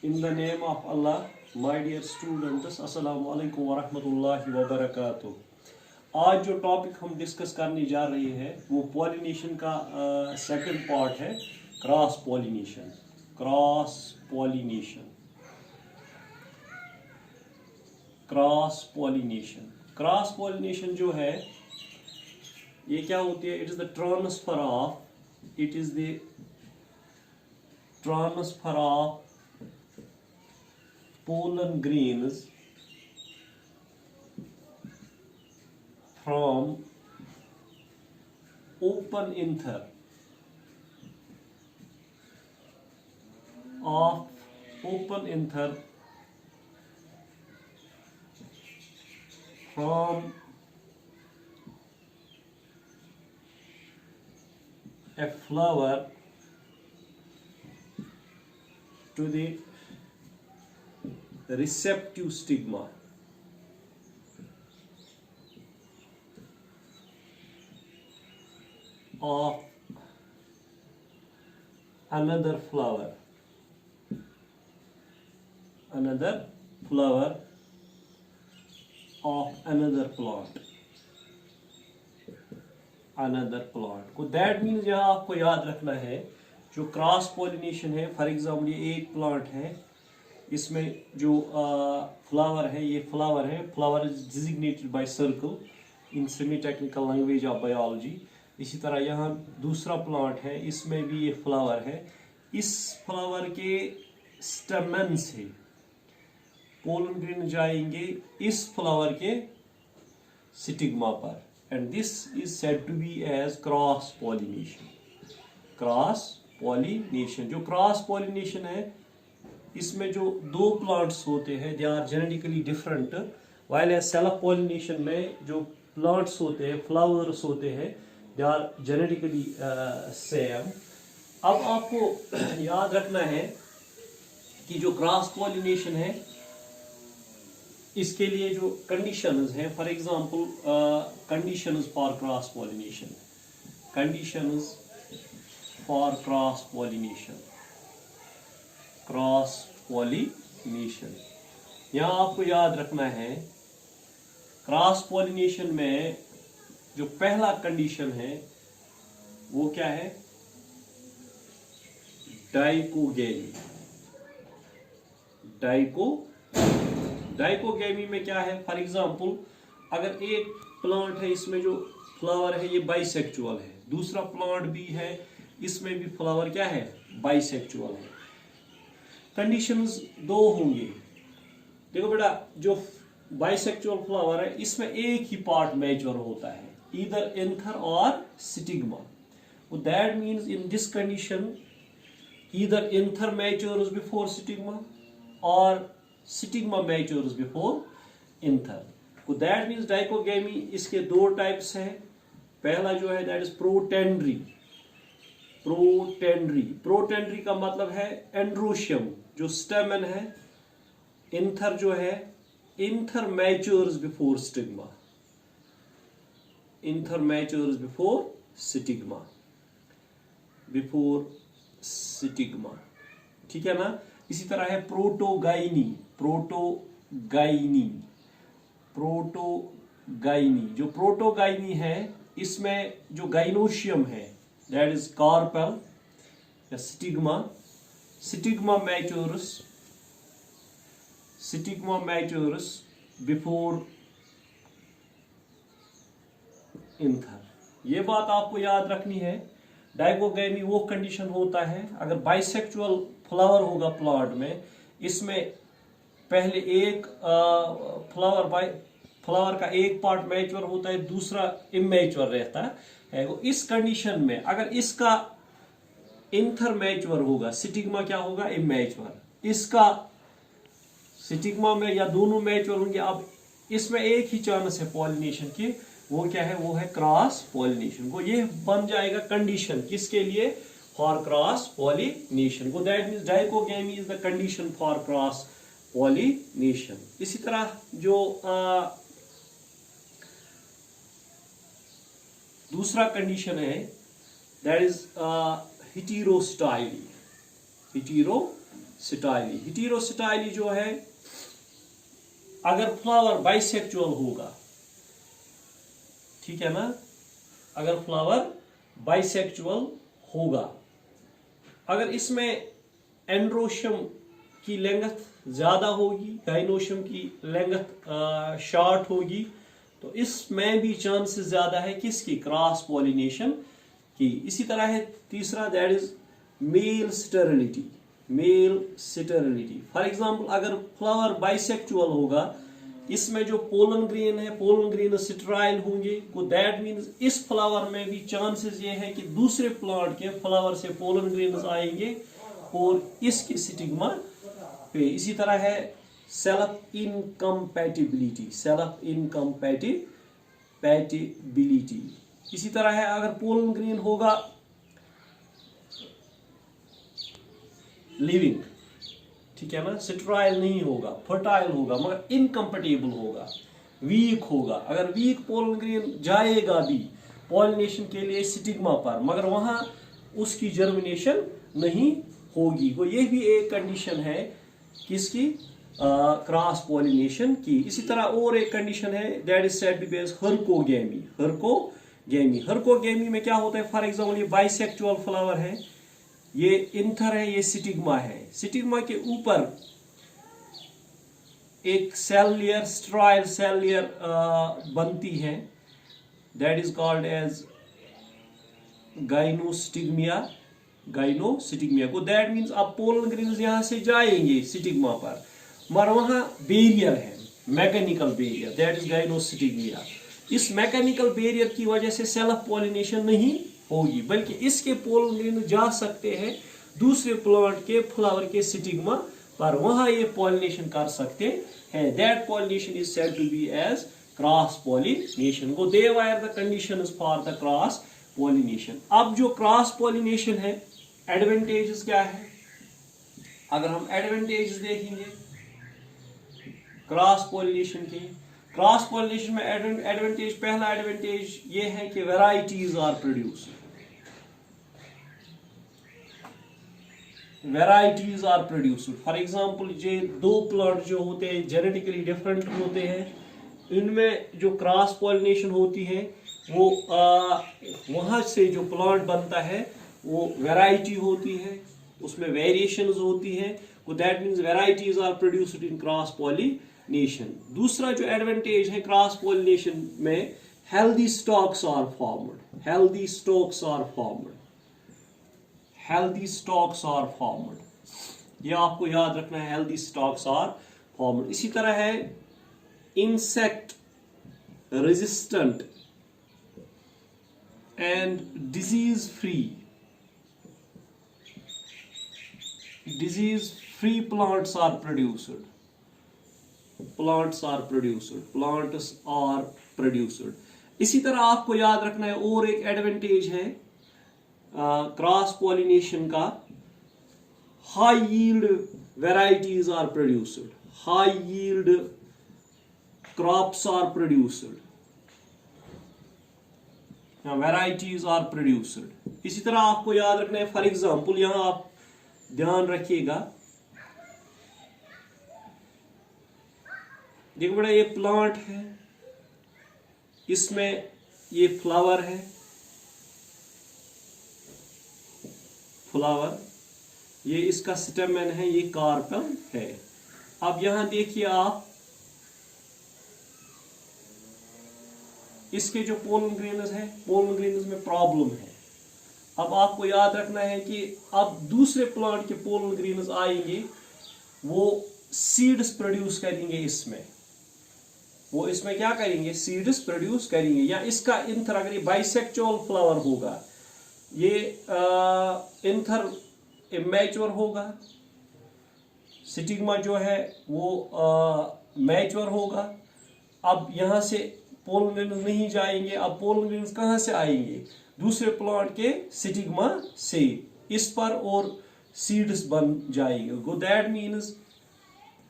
In the name of Allah, my dear students, Assalamu alaikum wa rahmatullahi wa barakatuh. आज जो topic हम discuss करने जा रहे हैं वो पॉलिनेशन का सेकंड पार्ट है, cross pollination. Cross pollination, cross pollination, cross pollination जो है ये क्या होती है? It is the transfer of, it is the transfer of pollen grains from open anther from a flower to the receptive stigma of another flower of another plant को that means यहाँ आपको याद रखना है जो क्रॉस पॉलिनेशन है, for example ये एक प्लांट है, इसमें जो फ्लावर है, ये फ्लावर है, flower is designated by circle in semi technical language of biology. इसी तरह यहाँ दूसरा प्लांट है, इसमें भी ये फ्लावर है, इस फ्लावर के स्टेमन से पोलन ग्रेन जाएंगे इस फ्लावर के स्टिग्मा पर, and this is said to be as cross pollination. Cross pollination, जो क्रॉस पॉलिनेशन है इसमें जो दो प्लांट्स होते हैं they are genetically different, while as self pollination में जो प्लांट्स होते हैं, फ्लावर्स होते हैं, दे आर जेनेटिकली सेम। अब आपको याद रखना है कि जो क्रॉस पॉलिनेशन है इसके लिए जो कंडीशंस हैं, for example conditions for cross pollination, conditions for cross pollination, cross pollination यहाँ आपको याद रखना है क्रॉस पॉलिनेशन में जो पहला कंडीशन है वो क्या है? डाइकोगेमी। डाइकोगेमी में क्या है? फॉर एग्जांपल अगर एक प्लांट है इसमें जो फ्लावर है ये बाइसेक्चुअल है, दूसरा प्लांट भी है इसमें भी फ्लावर क्या है? बाइसेक्चुअल है। कंडीशंस दो होंगे। देखो बेटा, जो बाइसेक्चुअल फ्लावर है इसमें एक ही पार्ट मैच्योर होता है, ईदर एंथर और stigma. That means in this condition either anther matures before stigma और stigma matures before anther. That means dichogamy इसके दो टाइप्स हैं। पहला जो है दैट इज प्रोटेंड्री। प्रोटेंड्री का मतलब है एंड्रोशियम जो स्टेमन है, इंथर जो है anther matures before stigma, anther matures before stigma, ठीक है ना। इसी तरह है प्रोटोगाइनी। जो प्रोटोगाइनी है इसमें जो गाइनोशियम है that is carpel, the stigma matures before इंथर। ये बात आपको याद रखनी है। डाइकोगेमी वो कंडीशन होता है अगर बाइसेक्चुअल फ्लावर होगा प्लांट में, इसमें पहले एक फ्लावर का एक पार्ट मैच्योर होता है, दूसरा इमेच्योर रहता है। इस कंडीशन में अगर इसका इंथर मैच्योर होगा, स्टिग्मा क्या होगा? इमेच्योर। इसका स्टिग्मा में या दोनों मैच्योर होंगे। अब इसमें एक ही चांस है पॉलिनेशन की, वो क्या है? वो है क्रॉस पॉलिनेशन। को ये बन जाएगा कंडीशन किसके लिए? फॉर क्रॉस पॉलिनेशन को। That means dichogamy is the condition for cross pollination. इसी तरह जो दूसरा कंडीशन है दैट इज हेटेरोस्टाइली। स्टाइली। हेटेरोस्टाइली जो है, अगर फ्लावर बाइसेक्चुअल होगा, ठीक है ना, अगर फ्लावर बाइसेक्चुअल होगा, अगर इसमें एंड्रोशियम की लेंथ ज्यादा होगी, गाइनोशियम की लेंथ शॉर्ट होगी, तो इसमें भी चांसेस ज्यादा है किसकी, क्रॉस पॉलिनेशन की। इसी तरह है तीसरा, that is male sterility. Male sterility, for example अगर फ्लावर बाइसेक्चुअल होगा, इसमें जो पोलन ग्रेन है, पोलन ग्रेन स्टेराइल होंगे, तो दैट मीन्स इस फ्लावर में भी चांसेस ये है कि दूसरे प्लांट के फ्लावर से पोलन ग्रेन आएंगे और इसके स्टिग्मा पे। इसी तरह है सेल्फ इनकम्पैटिबिलिटी, सेल्फ इनकम्पैटिबिलिटी। इसी तरह है अगर पोलन ग्रेन होगा लिविंग, ठीक है ना, स्टेराइल नहीं होगा, फर्टाइल होगा, मगर इनकम्पेटेबल होगा, वीक होगा। अगर वीक पोलन ग्रेन जाएगा भी पॉलिनेशन के लिए स्टिग्मा पर, मगर वहां उसकी जर्मिनेशन नहीं होगी, तो ये भी एक कंडीशन है किसकी, क्रॉस पॉलिनेशन की। इसी तरह और एक कंडीशन है, that is said to be as herkogamy. Herkogamy में क्या होता है, फॉर एग्जाम्पल ये बाइसेक्चुअल फ्लावर है, ये इंथर है, ये स्टिग्मा है, स्टिग्मा के ऊपर एक cell layer, sterile cell layer बनती है, that is called as gynostigmia. को दैट मीन्स अब पोलन ग्रेन्स यहां से जाएंगे स्टिग्मा पर, मगर वहां बैरियर है, mechanical barrier, that is gynostigmia. इस मैकेनिकल बैरियर की वजह से सेल्फ पॉलिनेशन नहीं होगी, बल्कि इसके पोलन ग्रेन जा सकते हैं दूसरे प्लांट के फ्लावर के स्टिग्मा पर, वहां ये पॉलिनेशन कर सकते हैं। That pollination is said to be as cross pollination. So they are the conditions for the cross pollination. अब जो क्रॉस पॉलिनेशन है, एडवांटेजेस क्या है, अगर हम एडवांटेजेस देखेंगे क्रॉस पॉलिनेशन के, क्रॉस पॉलिनेशन में एडवांटेज, पहला एडवांटेज ये है कि varieties are produced, varieties are produced. For example ये दो प्लांट जो होते हैं जेनेटिकली डिफरेंट होते हैं, इनमें जो क्रॉस पॉलिनेशन होती है वो वहां से जो प्लांट बनता है वो वैरायटी होती है, उसमें वेरिएशंस होती है, तो that means varieties are produced in cross pollination. दूसरा जो एडवांटेज है क्रॉस पॉलिनेशन में, healthy stocks are formed, healthy stocks are formed, healthy stocks are formed, ये आपको याद रखना है, हेल्दी स्टॉक्स आर फॉर्म्ड। इसी तरह है insect resistant and disease free plants are produced, plants are produced। इसी तरह आपको याद रखना है और एक एडवांटेज है क्रॉस पॉलिनेशन का, high yield varieties are produced, high yield crops are produced, varieties are produced. इसी तरह आपको याद रखना है, फॉर एग्जांपल यहां आप ध्यान रखिएगा, देखो बेटा ये प्लांट है, इसमें ये फ्लावर है, फ्लावर, ये इसका स्टेमन है, ये कार्पेल है। अब यहां देखिए आप, इसके जो पोलन ग्रेन्स है, पोलन ग्रेन्स में प्रॉब्लम है। अब आपको याद रखना है कि अब दूसरे प्लांट के पोलन ग्रेन्स आएंगे, वो सीड्स प्रोड्यूस करेंगे इसमें, वो इसमें क्या करेंगे, सीड्स प्रोड्यूस करेंगे। या इसका इंथर, अगर ये बाइसेक्चुअल फ्लावर होगा, ये इंथर इमैच्योर होगा, स्टिग्मा जो है वो मैच्योर होगा। अब यहां से पोलन ग्रेन्स नहीं जाएंगे, अब पोलन ग्रेन्स कहां से आएंगे, दूसरे प्लांट के स्टिग्मा से, इस पर और सीड्स बन जाएंगे। So that means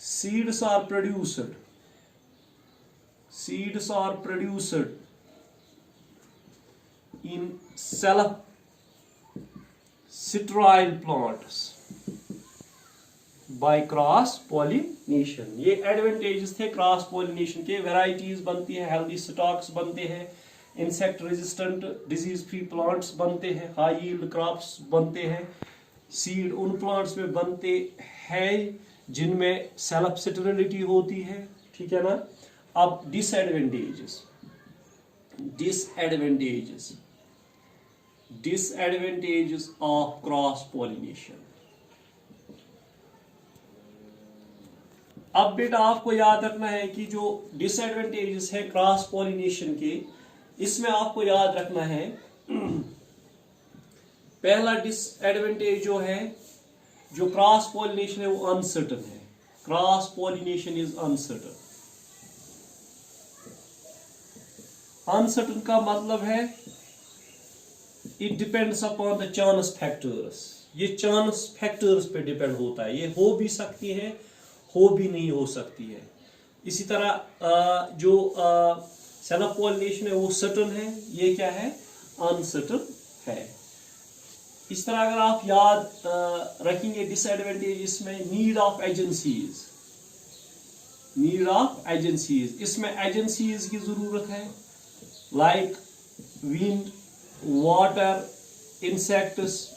seeds are produced, seeds are produced in self sterile plants, by cross pollination. ये एडवांटेजेस थे क्रॉस पॉलिनेशन के। वैरायटीज बनती है, हेल्दी स्टॉक्स बनते हैं, insect resistant disease free plants बनते हैं, हाई यील्ड क्रॉप्स बनते हैं, सीड उन प्लांट्स में बनते हैं जिनमें सेल्फ स्टेबिलिटी होती है, ठीक है ना। अब डिसएडवांटेजेस ऑफ क्रॉस पॉलिनेशन। अब बेटा आपको याद रखना है कि जो डिसएडवांटेजेस है क्रॉस पॉलिनेशन के, इसमें आपको याद रखना है पहला डिसएडवांटेज जो है, जो क्रॉस पॉलिनेशन है वो अनसर्टन है। Cross pollination is uncertain. Uncertain का मतलब है it depends upon the chance factors. ये चांस फैक्टर्स पे डिपेंड होता है। ये हो भी सकती है, हो भी नहीं हो सकती है। इसी तरह जो सेल्फ पॉलिनेशन है वो सर्टन है, ये क्या है, अनसर्टन है। इस तरह अगर आप याद रखेंगे डिसएडवांटेज इसमें नीड ऑफ एजेंसीज, इसमें एजेंसीज की जरूरत है, like wind, water, insects,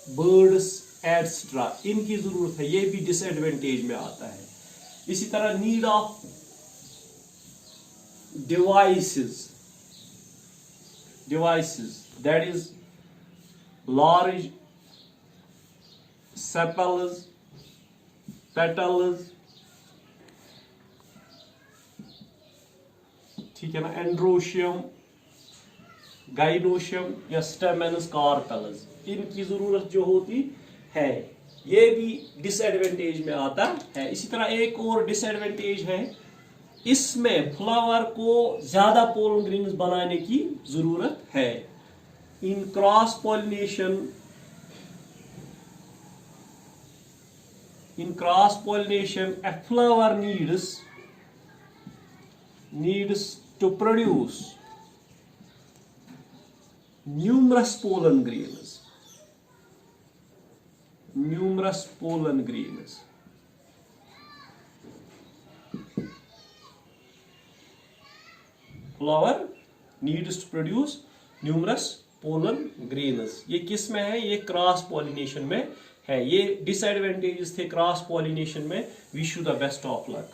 birds etcetera, इनकी जरूरत है। ये भी डिसएडवांटेज में आता है। इसी तरह need of devices that is large sepals, petals, ठीक है ना, एंड्रोशियम, गाइनोशियम या स्टेमेनस, कार्पेल्स, इनकी जरूरत जो होती है, ये भी डिसएडवांटेज में आता है। इसी तरह एक और डिसएडवांटेज है, इसमें फ्लावर को ज्यादा पोलन ग्रेन्स बनाने की जरूरत है। In cross pollination a flower needs to produce numerous pollen grains. Flower needs to produce numerous pollen grains. ये किस में है, ये क्रॉस पॉलिनेशन में है। ये डिसएडवांटेजेस थे क्रॉस पॉलिनेशन में। Wish you the best of luck.